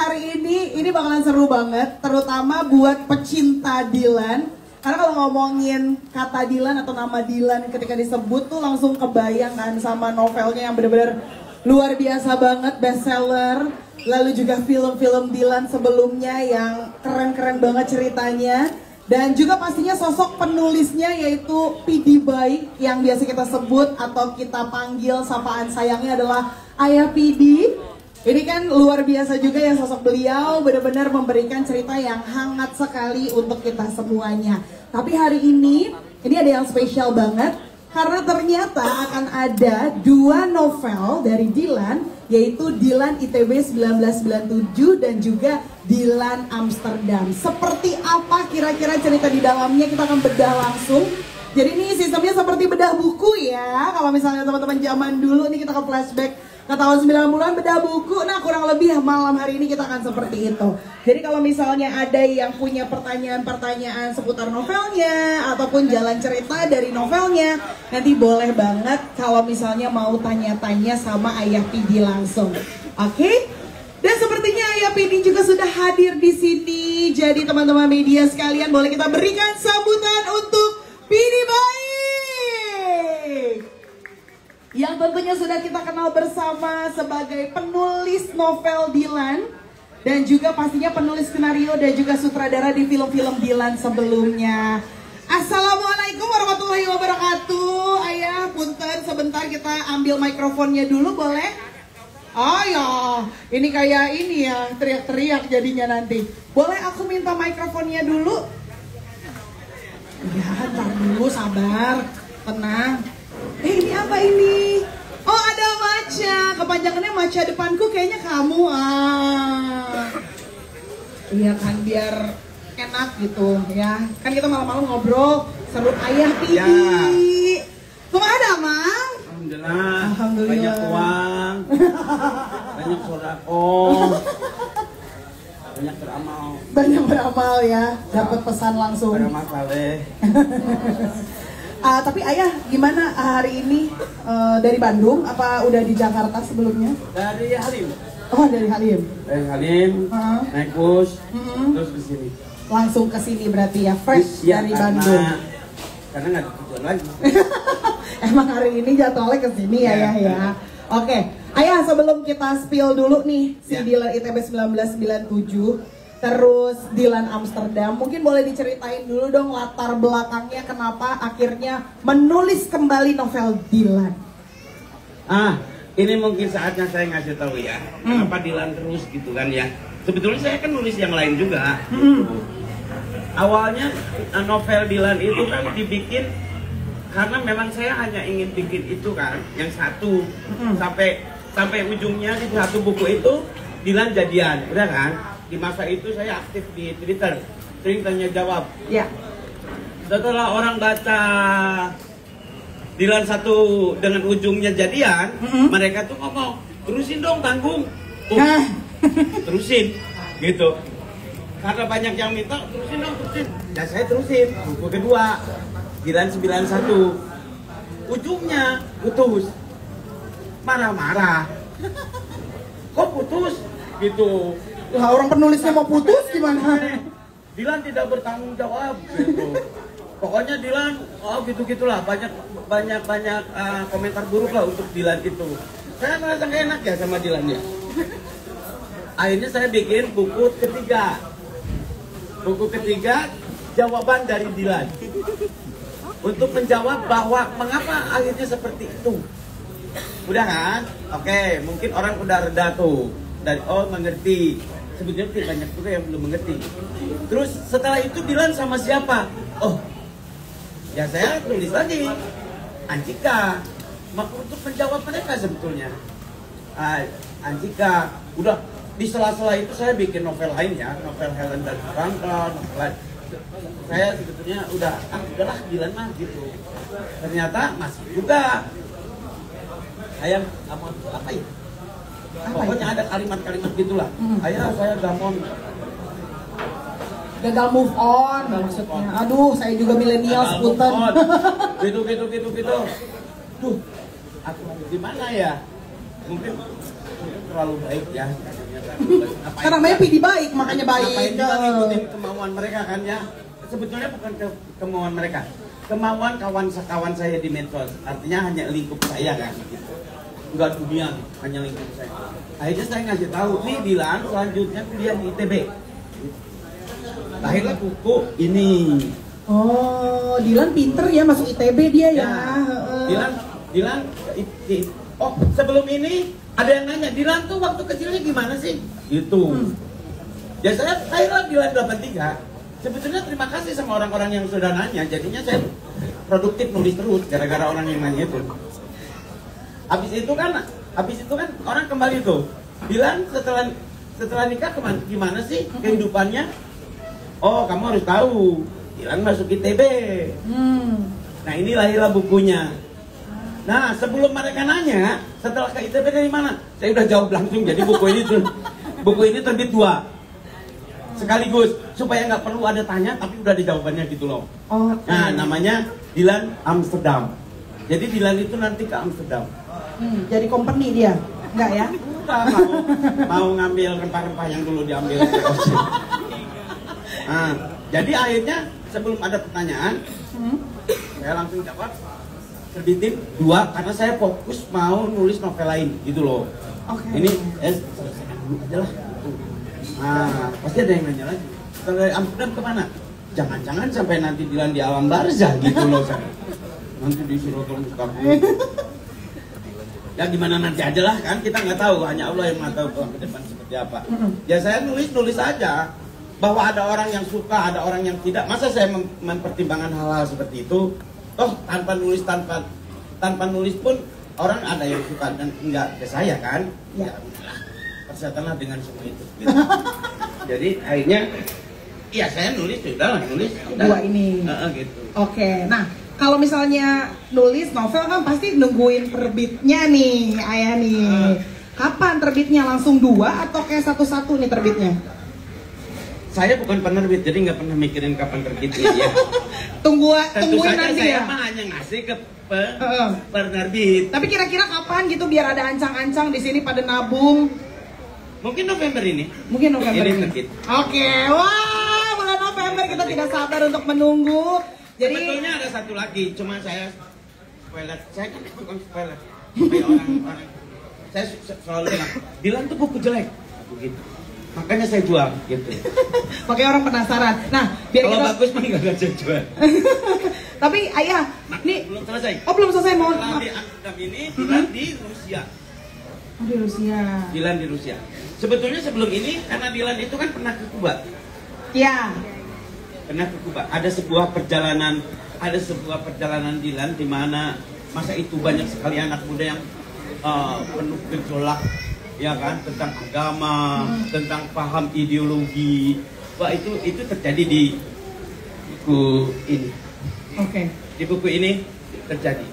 hari ini bakalan seru banget, terutama buat pecinta Dilan. Karena kalau ngomongin kata Dilan atau nama Dilan ketika disebut tuh langsung kebayang kan sama novelnya yang bener-bener luar biasa banget, bestseller. Lalu juga film-film Dilan sebelumnya yang keren-keren banget ceritanya. Dan juga pastinya sosok penulisnya yaitu PD Baik yang biasa kita sebut atau kita panggil sapaan sayangnya adalah Ayah PD. Ini kan luar biasa juga ya sosok beliau, benar-benar memberikan cerita yang hangat sekali untuk kita semuanya. Tapi hari ini ada yang spesial banget karena ternyata akan ada 2 novel dari Dilan, yaitu Dilan ITB 1997 dan juga Dilan Amsterdam. Seperti apa kira-kira cerita di dalamnya, kita akan bedah langsung. Jadi ini sistemnya seperti bedah buku ya. Kalau misalnya teman-teman zaman dulu nih kita ke flashback ke tahun 90-an bedah buku, nah kurang lebih malam hari ini kita akan seperti itu. Jadi kalau misalnya ada yang punya pertanyaan-pertanyaan seputar novelnya ataupun jalan cerita dari novelnya, nanti boleh banget kalau misalnya mau tanya-tanya sama Ayah PD langsung. Oke? Dan sepertinya Ayah PD juga sudah hadir di sini. Jadi teman-teman media sekalian, boleh kita berikan sambutan untuk PD Baik yang tentunya sudah kita kenal bersama sebagai penulis novel Dilan dan juga pastinya penulis skenario dan juga sutradara di film-film Dilan sebelumnya. Assalamualaikum warahmatullahi wabarakatuh. Ayah, punten sebentar kita ambil mikrofonnya dulu boleh? Oh ya, ini kayak ini ya, teriak-teriak jadinya nanti. Boleh aku minta mikrofonnya dulu? Ya, ntar dulu, sabar, tenang. Ini apa ini? Oh, ada maca. Kepanjangannya maca depanku kayaknya kamu. Iya kan, biar enak gitu ya. Kan kita malam-malam ngobrol seru Ayah PD. Ya. Kok ada, Mang? Alhamdulillah. Alhamdulillah. Banyak uang. Banyak sodako. Banyak beramal. Banyak beramal ya. Dapat pesan langsung. Beramal saleh. Tapi Ayah gimana hari ini dari Bandung apa udah di Jakarta sebelumnya? Dari Halim. Oh, dari Halim. Dari Halim, naik bus, terus ke sini. Langsung ke sini berarti ya, fresh ya, dari Bandung. Karena nggak ada tujuan lagi. Emang hari ini jadwalnya ke sini ya, ya. Oke, Ayah sebelum kita spill dulu nih si Dilan ITB 1997. Terus Dilan Amsterdam, mungkin boleh diceritain dulu dong latar belakangnya kenapa akhirnya menulis kembali novel Dilan. Ini mungkin saatnya saya ngasih tahu ya, kenapa Dilan terus gitu kan ya. Sebetulnya saya kan nulis yang lain juga. Awalnya novel Dilan itu kan dibikin karena memang saya hanya ingin bikin itu kan, yang satu sampai ujungnya di satu buku itu Dilan jadian, udah kan? Di masa itu saya aktif di Twitter, sering tanya jawab. Ya. Setelah orang baca Dilan satu dengan ujungnya jadian, mereka tuh ngomong, terusin dong tanggung. Terusin, gitu. Karena banyak yang minta, terusin dong, terusin. Dan saya terusin, buku kedua, Dilan 91. Ujungnya putus. Marah-marah. Kok putus? Gitu. Lah orang penulisnya mau putus gimana? Dilan tidak bertanggung jawab gitu. Pokoknya Dilan gitu-gitulah, banyak komentar buruk lah untuk Dilan itu. Saya merasa gak enak ya sama Dilan ya. Akhirnya saya bikin buku ketiga. Buku ketiga jawaban dari Dilan. Untuk menjawab bahwa mengapa akhirnya seperti itu. Udah kan? Oke, mungkin orang udah reda tuh. Dan mengerti. Sebetulnya banyak juga yang belum mengerti. Terus setelah itu Dilan sama siapa? Oh, ya saya tulis lagi Anjika. Untuk menjawab mereka sebetulnya. Anjika. Udah di sela-sela itu saya bikin novel lain ya, novel Helen dan Franka, novel lain. Saya sebetulnya udahlah Dilan mah gitu. Ternyata masih juga. Saya apa ya? Pokoknya ada kalimat-kalimat gitulah. Ayah, saya gamon. Gagal move on maksudnya. Aduh, saya juga milenial sepunten. Gitu. Tuh, aku gimana ya? Mungkin terlalu baik ya. Kan namanya PD baik, makanya baik. Ngapain juga ngikutin kemauan mereka kan ya. Sebetulnya bukan kemauan mereka, kemauan kawan saya di medsos. Artinya hanya lingkup saya kan gitu. Enggak dunia, hanya lingkup saya. Akhirnya saya ngasih tahu, nih Dilan selanjutnya kuliah di ITB. Lahirlah buku ini. Oh, Dilan pinter ya masuk ITB dia ya. Dilan, oh sebelum ini ada yang nanya, Dilan tuh waktu kecilnya gimana sih? Gitu. Ya saya lahirlah Dilan 83. Sebetulnya terima kasih sama orang-orang yang sudah nanya. Jadinya saya produktif nulis terus gara-gara orang yang nanya itu. Habis itu kan orang kembali tuh. Dilan setelah nikah gimana sih kehidupannya? Oh, kamu harus tahu. Dilan masuk ITB. Nah, ini lahirlah bukunya. Nah, sebelum mereka nanya, setelah ke ITB dari mana? Saya udah jawab langsung. Jadi buku ini terbit 2. Sekaligus supaya nggak perlu ada tanya, tapi udah ada jawabannya gitu loh. Okay. Nah, namanya Dilan Amsterdam. Jadi Dilan itu nanti ke Amsterdam. Jadi company dia, enggak ya? Udah mau ngambil rempah-rempah yang dulu diambil. Nah, jadi akhirnya sebelum ada pertanyaan, saya langsung jawab. Terbitin 2 karena saya fokus mau nulis novel lain gitu loh. Ini selesaikan dulu aja lah. Nah, pasti ada yang nanya lagi. Kalau dari Amsterdam kemana? Jangan-jangan sampai nanti Dilan di alam barzah gitu loh saya. Nanti disuruh tolong Mustaqim. Ya gimana nanti aja lah kan, kita nggak tahu, hanya Allah yang tahu ke depan seperti apa. Ya saya nulis aja. Bahwa ada orang yang suka, ada orang yang tidak. Masa saya mempertimbangkan hal-hal seperti itu? Toh tanpa nulis pun orang ada yang suka dan enggak ke saya kan? Ya persetanlah dengan semua itu. Gitu. Jadi akhirnya, ya saya nulis sudah. 2 ini. Gitu. Oke, nah kalau misalnya nulis novel kan pasti nungguin terbitnya nih, Ayah nih. Kapan terbitnya? Langsung 2 atau kayak satu-satu nih terbitnya? Saya bukan penerbit, jadi nggak pernah mikirin kapan terbitnya ya. Tungguin nanti saya ya. Mah hanya ngasih ke penerbit. Tapi kira-kira kapan gitu biar ada ancang-ancang di sini pada nabung? Mungkin November ini. Mungkin November ini. Terbit. Oke, wah bulan November kita tidak sabar untuk menunggu. Jadi sebetulnya ada satu lagi, cuma saya spoiler. Saya kan bukan spoiler. Supaya orang-orang saya selalu bilang, Dilan tuh buku jelek, begitu. Makanya saya jual gitu. Makanya orang penasaran. Nah, biar kalau kita bagus mah nggak saya jual. Tapi Ayah, nih belum selesai. Oh, belum selesai, mohon maaf. Di Amsterdam ini Dilan di Rusia. Oh, di Rusia. Dilan di Rusia. Sebetulnya sebelum ini karena Dilan itu kan pernah ke Kuba. Ya. Pernah ke Kuba. Ada sebuah perjalanan Dilan di mana masa itu banyak sekali anak muda yang penuh gejolak. Ya kan, tentang agama, tentang paham ideologi. Wah, itu terjadi di buku ini. Oke. Di buku ini terjadi.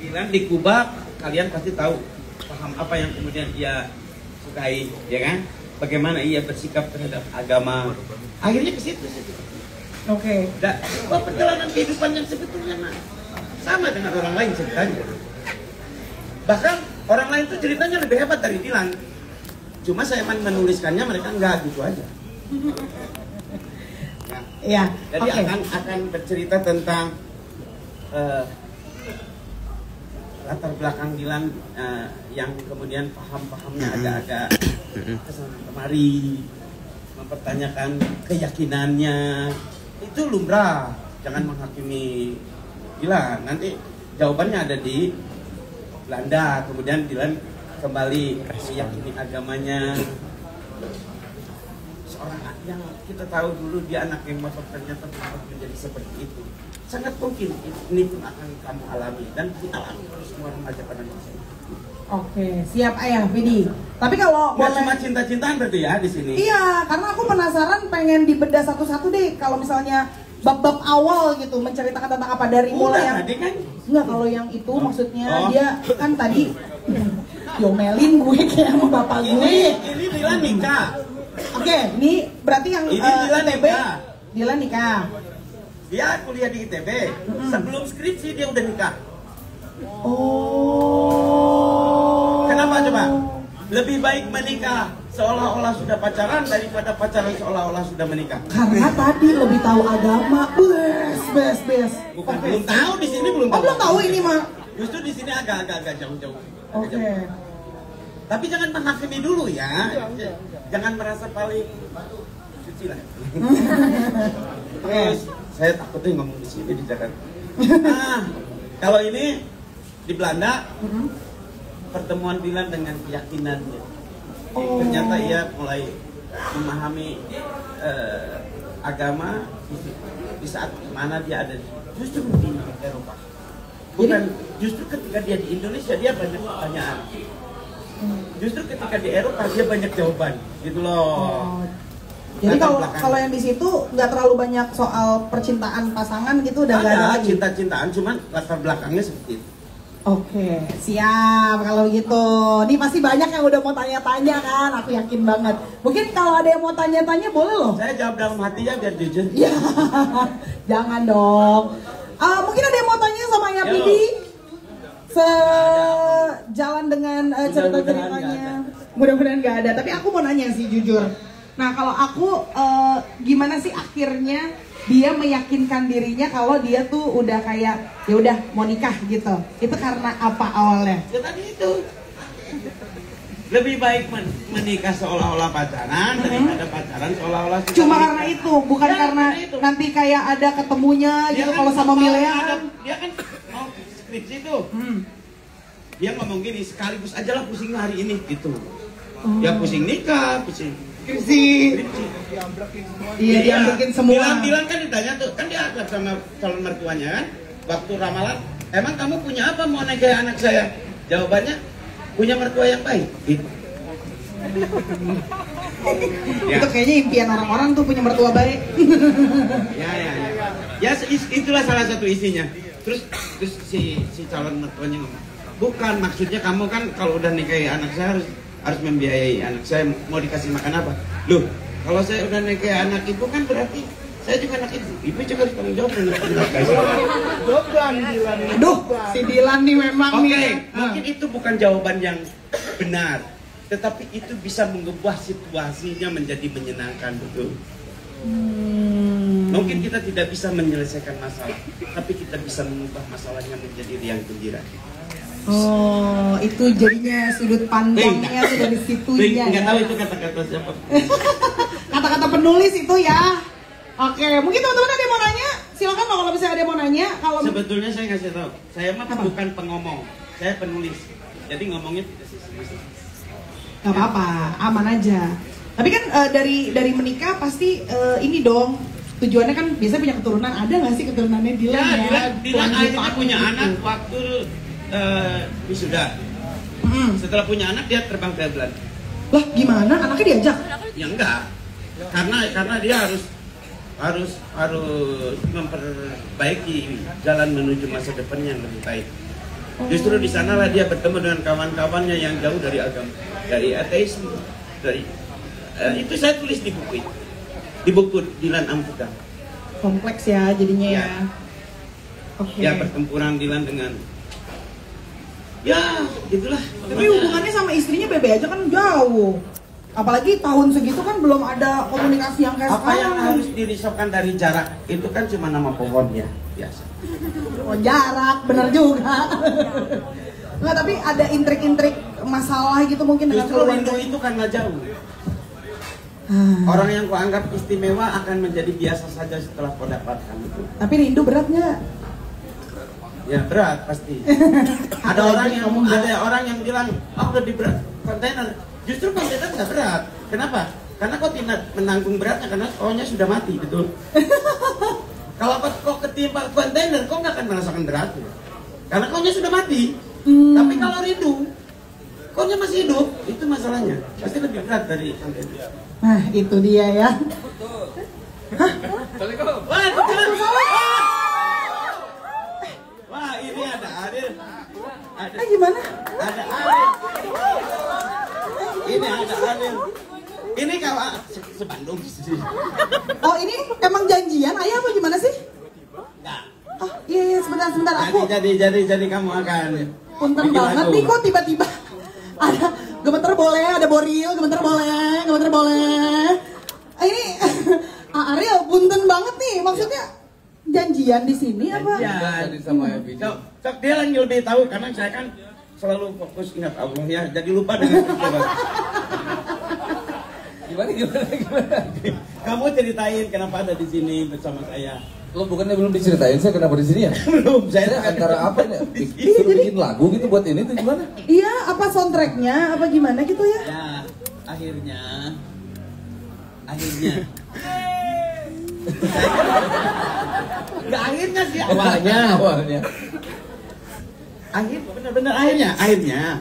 Dilan di Kuba, kalian pasti tahu paham apa yang kemudian ia sukai, ya kan? Bagaimana ia bersikap terhadap agama. Akhirnya ke situ. Oke. Perjalanan kehidupan yang sebetulnya sama dengan orang lain ceritanya. Bahkan orang lain tuh ceritanya lebih hebat dari Dilan. Cuma saya menuliskannya, mereka enggak gitu aja. Iya. Jadi akan bercerita tentang latar belakang Dilan yang kemudian paham-pahamnya agak-agak kesana kemari, mempertanyakan keyakinannya. Itu lumrah. Jangan menghakimi Dilan. Nanti jawabannya ada di Belanda, kemudian Dilan kembali meyakini agamanya. Seorang yang kita tahu dulu dia anak yang motor ternyata menjadi seperti itu. Sangat mungkin ini pun akan kamu alami dan dialami oleh semua remaja pada masa itu. Oke, siap Ayah, Vidi. Tapi kalau Nggak boleh cuma cinta-cintaan berarti ya di sini. Iya, karena aku penasaran pengen dibedah satu-satu deh. Kalau misalnya bab-bab awal gitu menceritakan tentang apa dari mulai yang tadi kan? Enggak, kalau yang itu maksudnya dia kan tadi diomelin gue kayak sama bapak gue. Ini Dilan nikah. Oke, ini berarti yang Ini Dilan ITB nikah. Dilan nikah. Dia kuliah di ITB. Sebelum skripsi dia udah nikah. Oh. Kenapa coba? Lebih baik menikah seolah-olah sudah pacaran daripada pacaran seolah-olah sudah menikah. Karena tadi lebih tahu agama. Bes. Bukan belum tahu di sini belum tahu. Oh, belum tahu ini mah. Justru di sini agak jauh-jauh. Oke. Tapi jangan menghakimi dulu ya. Jangan merasa paling suci lah. Terus saya takutnya ngomong di sini di Jakarta. Kalau ini di Belanda, pertemuan Dilan dengan keyakinannya. Ternyata ia mulai memahami agama di saat mana dia ada justru di Eropa. Bukan justru ketika dia di Indonesia dia banyak pertanyaan. Justru ketika di Eropa dia banyak jawaban, gitu loh. Jadi kalau yang di situ nggak terlalu banyak soal percintaan pasangan gitu, udah nggak ada lagi. Cinta-cintaan, cuman latar belakangnya seperti itu. Oke, siap kalau gitu. Nih pasti banyak yang udah mau tanya-tanya kan, aku yakin banget. Mungkin kalau ada yang mau tanya-tanya boleh loh. Saya jawab dalam hati ya biar jujur. Ya, jangan dong. Mungkin ada yang mau tanya sama Ayah Pidi? Sejalan dengan cerita-ceritanya. Mudah-mudahan nggak ada. Tapi aku mau nanya sih jujur. Nah kalau aku gimana sih akhirnya dia meyakinkan dirinya kalau dia tuh udah kayak ya udah mau nikah gitu? Itu karena apa awalnya? Ya tadi itu. Lebih baik menikah seolah-olah pacaran daripada pacaran seolah-olah sudah cuma menikah. Karena itu, bukan karena itu. Nanti kayak ada ketemunya Dia gitu kan kalau sama Milea kan. Dia kan mau skripsi tuh. Dia ngomong gini, sekaligus aja lah pusing hari ini gitu. Ya pusing nikah, pusing skripsi. Iya, diambilin semua. Dilan kan ditanya tuh, kan dia akrab sama calon mertuanya kan. Waktu ramalan, emang kamu punya apa mau nikahi anak saya? Jawabannya, punya mertua yang baik. Gitu. Itu kayaknya impian orang-orang tuh punya mertua baik. Ya itulah salah satu isinya. Terus si calon mertuanya ngomong, bukan maksudnya kamu kan kalau udah nikahi anak saya harus membiayai anak saya, mau dikasih makan apa? Loh, kalau saya udah nikahi anak ibu kan berarti saya juga anak ibu. Ibu juga harus tanggung jawab dengan Aduh, si Dilan nih memang nih. Mungkin itu bukan jawaban yang benar, tetapi itu bisa mengubah situasinya menjadi menyenangkan, betul. Mungkin kita tidak bisa menyelesaikan masalah, tapi kita bisa mengubah masalahnya menjadi riang gembira. Oh, itu jadinya sudut pandangnya tuh dari situnya. Nggak tahu itu kata-kata siapa. Kata-kata penulis itu ya. Oke, mungkin teman-teman ada yang mau nanya? Silakan loh kalau misalnya ada yang mau nanya. Kalau sebetulnya saya ngasih tahu, saya mah bukan pengomong, saya penulis. Jadi ngomongnya tidak sisi-sisi. Gak apa-apa, aman aja. Tapi kan dari menikah pasti ini dong. Tujuannya kan biasanya punya keturunan. Ada nggak sih keturunannya Dilan ya? Dilan akhirnya punya anak waktu wisuda. Setelah punya anak dia terbang ke Belanda. Lah gimana? Anaknya diajak? Ya enggak. Karena dia harus memperbaiki jalan menuju masa depan yang lebih baik. Justru di sanalah dia bertemu dengan kawan-kawannya yang jauh dari agama, dari ateisme, dari itu saya tulis di buku itu. Di buku Dilan Ampuka. Kompleks ya jadinya ya. Oke. Ya pertempuran Dilan dengan ya itulah. Tapi hubungannya sama istrinya bebe aja kan jauh. Apalagi tahun segitu kan belum ada komunikasi yang kayak apa sekarang. yang harus dirisaukan dari jarak itu kan cuma nama pohonnya biasa. Oh jarak, benar juga. Nggak, tapi ada intrik-intrik masalah gitu mungkin dengan justru rindu itu karena jauh. Orang yang kau anggap istimewa akan menjadi biasa saja setelah kau dapatkan itu. Tapi rindu berat nggak? Ya berat pasti. Ada orang yang bilang, udah di berat kontainer. Justru kontainer nggak berat. Kenapa? Karena kau tidak menanggung beratnya karena kau-nya sudah mati, betul. Kalau kau ketimpa kontainer, kau nggak akan merasakan beratnya. Karena kau-nya sudah mati. Tapi kalau rindu, kau-nya masih hidup, itu masalahnya. Pasti lebih berat dari kontainer. Nah, itu dia ya. Hah? Wah, ini ada Adil. Gimana? Ada Adil. Ini ada Adil. Ini kawan sebandung. Oh, ini emang janjian ayah apa gimana sih? Enggak. Oh, iya sebentar aku. Jadi kamu akan Punten banget nih kok tiba-tiba ada gemeter boleh, ada Boril, gemeter boleh, gemeter boleh. Ini Ariel punten banget nih, maksudnya janjian di sini apa? Janjian sama Evi. Sok dia lagi lebih tahu karena saya kan selalu fokus ingat Allah ya, jadi lupa dengan itu. Gimana? Kamu ceritain kenapa ada di sini bersama saya. Lo bukannya belum diceritain saya kenapa di sini ya? Belum, Saya antara apa nih? Bikin lagu gitu buat ini tuh gimana? Iya, apa soundtracknya, apa gimana gitu ya? Ya, akhirnya nggak akhirnya sih awalnya. Bener-bener akhirnya.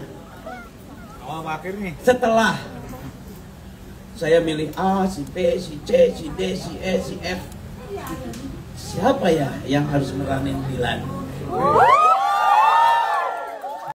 Awal akhirnya. Setelah saya milih A, si B, si C, si D, si E, si F. Siapa ya yang harus meranin Dilan?